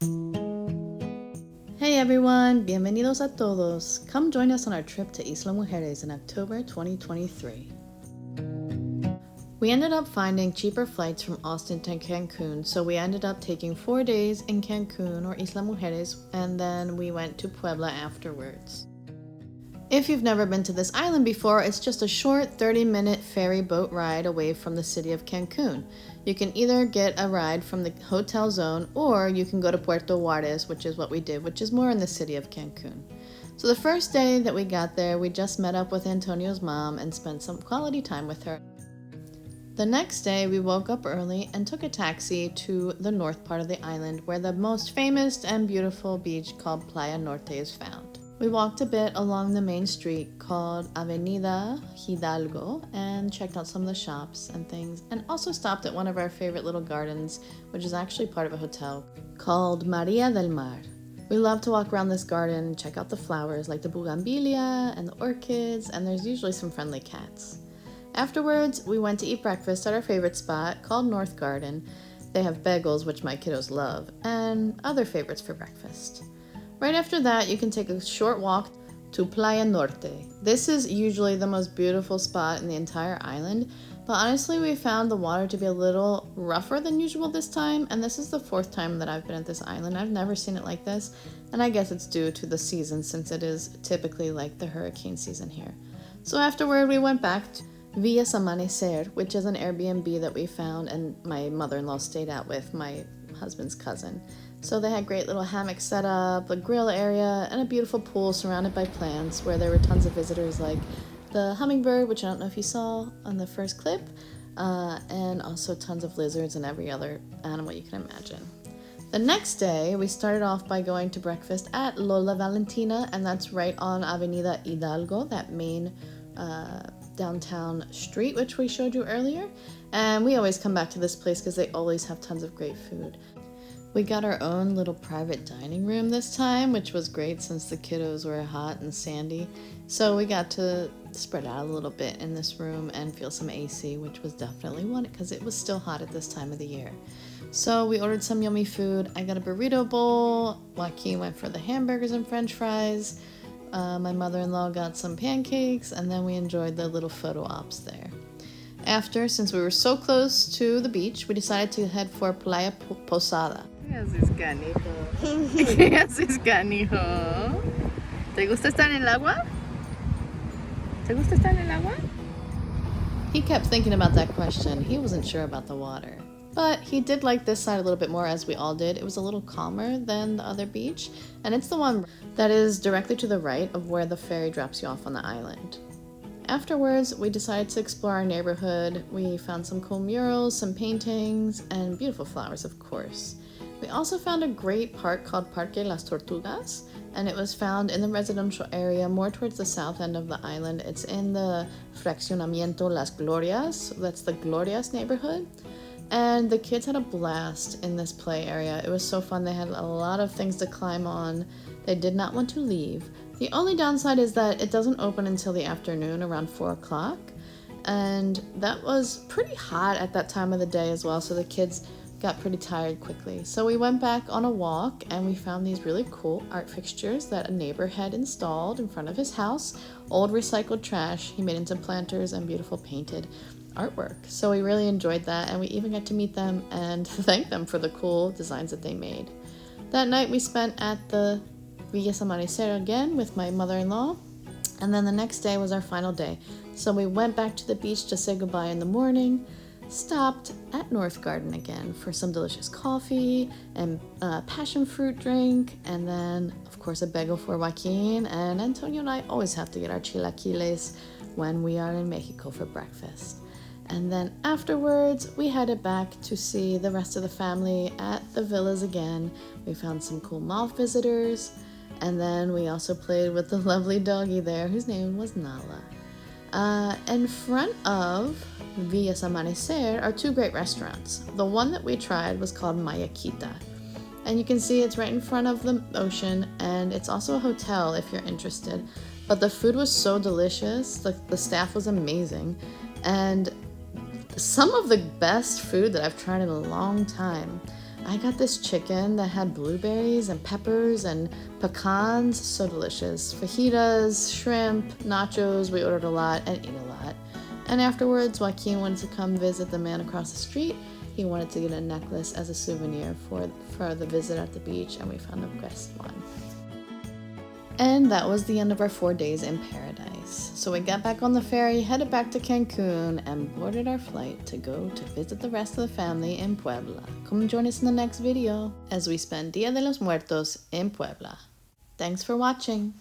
Hey everyone, bienvenidos a todos. Come join us on our trip to Isla Mujeres in October 2023. We ended up finding cheaper flights from Austin to Cancun, so we ended up taking 4 days in Cancun or Isla Mujeres, and then we went to Puebla afterwards. If you've never been to this island before, it's just a short 30-minute ferry boat ride away from the city of Cancun. You can either get a ride from the hotel zone or you can go to Puerto Juarez, which is what we did, which is more in the city of Cancun. So the first day that we got there, we just met up with Antonio's mom and spent some quality time with her. The next day, we woke up early and took a taxi to the north part of the island where the most famous and beautiful beach called Playa Norte is found. We walked a bit along the main street called Avenida Hidalgo and checked out some of the shops and things, and also stopped at one of our favorite little gardens, which is actually part of a hotel, called Maria del Mar. We love to walk around this garden and check out the flowers like the bougainvillea and the orchids, and there's usually some friendly cats. Afterwards, we went to eat breakfast at our favorite spot called North Garden. They have bagels, which my kiddos love, and other favorites for breakfast. Right after that, you can take a short walk to Playa Norte. This is usually the most beautiful spot in the entire island, but honestly we found the water to be a little rougher than usual this time, and this is the 4th time that I've been at this island. I've never seen it like this, and I guess it's due to the season since it is typically like the hurricane season here. So afterward, we went back to Villas Amanecer, which is an Airbnb that we found and my mother-in-law stayed out with, my husband's cousin. So they had great little hammock set up, a grill area, and a beautiful pool surrounded by plants where there were tons of visitors like the hummingbird, which I don't know if you saw on the first clip, and also tons of lizards and every other animal you can imagine. The next day, we started off by going to breakfast at Lola Valentina, and that's right on Avenida Hidalgo, that main downtown street which we showed you earlier. And we always come back to this place because they always have tons of great food. We got our own little private dining room this time, which was great since the kiddos were hot and sandy. So we got to spread out a little bit in this room and feel some AC, which was definitely wanted because it was still hot at this time of the year. So we ordered some yummy food. I got a burrito bowl. Joaquin went for the hamburgers and french fries. My mother-in-law got some pancakes, and then we enjoyed the little photo ops there. After, since we were so close to the beach, we decided to head for Playa Posada. ¿Qué haces, canijo? ¿Qué haces, canijo? ¿Te gusta estar en el agua? ¿Te gusta estar en el agua? He kept thinking about that question. He wasn't sure about the water. But he did like this side a little bit more, as we all did. It was a little calmer than the other beach, and it's the one that is directly to the right of where the ferry drops you off on the island. Afterwards, we decided to explore our neighborhood. We found some cool murals, some paintings, and beautiful flowers, of course. We also found a great park called Parque Las Tortugas, and it was found in the residential area more towards the south end of the island. It's in the Fraccionamiento Las Glorias, that's the Glorias neighborhood. And the kids had a blast in this play area. It was so fun. They had a lot of things to climb on. They did not want to leave. The only downside is that it doesn't open until the afternoon, around 4 o'clock. And that was pretty hot at that time of the day as well, so the kids got pretty tired quickly. So we went back on a walk and we found these really cool art fixtures that a neighbor had installed in front of his house. Old recycled trash he made into planters and beautiful painted artwork. So we really enjoyed that, and we even got to meet them and thank them for the cool designs that they made. That night we spent at the Villas Amanecer again with my mother-in-law, and then the next day was our final day. So we went back to the beach to say goodbye in the morning, stopped at North Garden again for some delicious coffee and passion fruit drink, and then of course a bagel for Joaquin, and Antonio and I always have to get our chilaquiles when we are in Mexico for breakfast. And then afterwards, we headed back to see the rest of the family at the villas again. We found some cool moth visitors, and then we also played with the lovely doggy there, whose name was Nala. In front of Villas Amanecer are 2 great restaurants. The one that we tried was called Mayakita, and you can see it's right in front of the ocean, and it's also a hotel if you're interested. But the food was so delicious, the staff was amazing, and some of the best food that I've tried in a long time. I got this chicken that had blueberries and peppers and pecans. So delicious. Fajitas, shrimp, nachos. We ordered a lot and ate a lot. And afterwards, Joaquin wanted to come visit the man across the street. He wanted to get a necklace as a souvenir for the visit at the beach, and we found the best one. And that was the end of our 4 days in paradise. So we got back on the ferry, headed back to Cancun, and boarded our flight to go to visit the rest of the family in Puebla. Come join us in the next video as we spend Dia de los Muertos in Puebla. Thanks for watching.